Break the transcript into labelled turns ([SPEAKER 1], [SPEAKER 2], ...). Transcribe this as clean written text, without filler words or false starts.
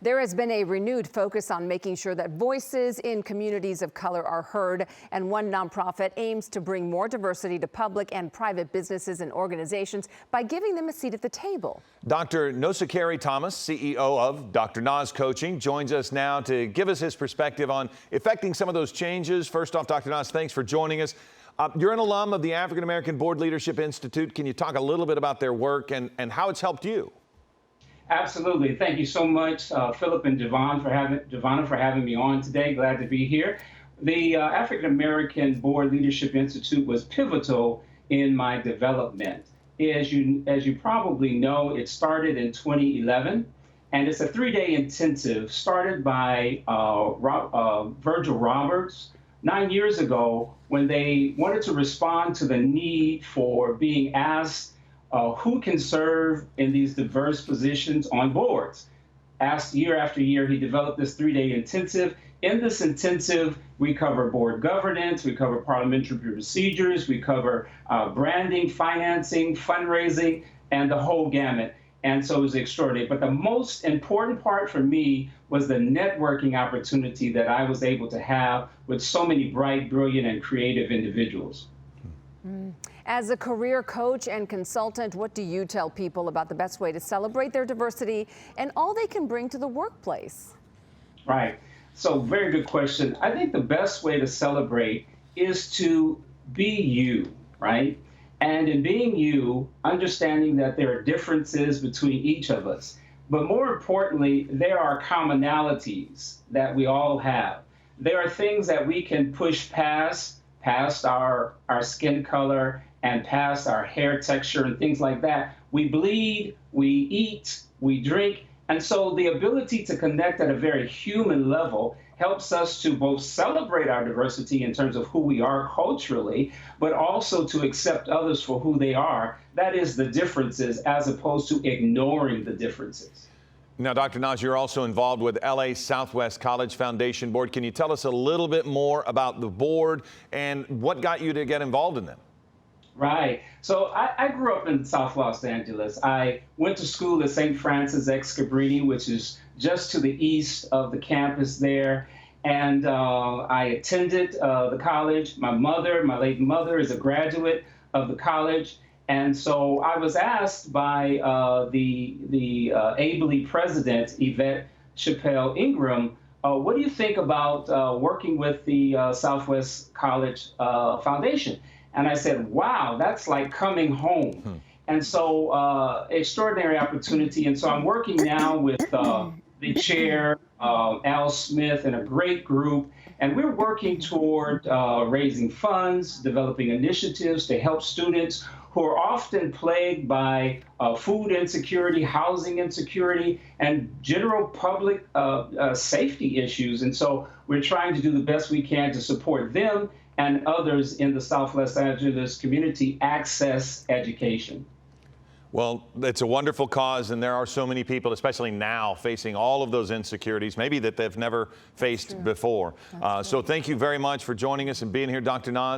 [SPEAKER 1] There has been a renewed focus on making sure that voices in communities of color are heard, and one nonprofit aims to bring more diversity to public and private businesses and organizations by giving them a seat at the table.
[SPEAKER 2] Dr. Nosakhere Thomas, CEO of DrNos Coaching, joins us now to give us his perspective on effecting some of those changes. First off, Dr. Nos, thanks for joining us. You're an alum of the African American Board Leadership Institute. Can you talk a little bit about their work and how it's helped you?
[SPEAKER 3] Absolutely. Thank you so much, Philip and Devonna for having me on today. Glad to be here. The African American Board Leadership Institute was pivotal in my development. As you probably know, it started in 2011, and it's a 3-day intensive started by Virgil Roberts 9 years ago when they wanted to respond to the need for being asked who can serve in these diverse positions on boards. Asked year after year, he developed this 3-day intensive. In this intensive, we cover board governance, we cover parliamentary procedures, we cover branding, financing, fundraising, and the whole gamut. And so it was extraordinary. But the most important part for me was the networking opportunity that I was able to have with so many bright, brilliant, and creative individuals.
[SPEAKER 1] As a career coach and consultant, what do you tell people about the best way to celebrate their diversity and all they can bring to the workplace?
[SPEAKER 3] Right. So very good question. I think the best way to celebrate is to be you, right? And in being you, understanding that there are differences between each of us. But more importantly, there are commonalities that we all have. There are things that we can push past our skin color and past our hair texture and things like that. We bleed, we eat, we drink. And so the ability to connect at a very human level helps us to both celebrate our diversity in terms of who we are culturally, but also to accept others for who they are. That is the differences as opposed to ignoring the differences.
[SPEAKER 2] Now, Dr. Nos, you're also involved with LA Southwest College Foundation Board. Can you tell us a little bit more about the board and what got you to get involved in them?
[SPEAKER 3] Right. So I grew up in South Los Angeles. I went to school at St. Francis X Cabrini, which is just to the east of the campus there. And I attended the college. My late mother, is a graduate of the college. And so I was asked by the AABLI president, Yvette Chappelle Ingram, what do you think about working with the Southwest College Foundation? And I said, wow, that's like coming home. And so extraordinary opportunity. And so I'm working now with the chair, Al Smith, and a great group. And we're working toward raising funds, developing initiatives to help students who are often plagued by food insecurity, housing insecurity, and general public safety issues. And so we're trying to do the best we can to support them and others in the South Los Angeles community access education.
[SPEAKER 2] Well, it's a wonderful cause, and there are so many people, especially now, facing all of those insecurities, maybe that they've never faced before. So thank you very much for joining us and being here, Dr. Nos.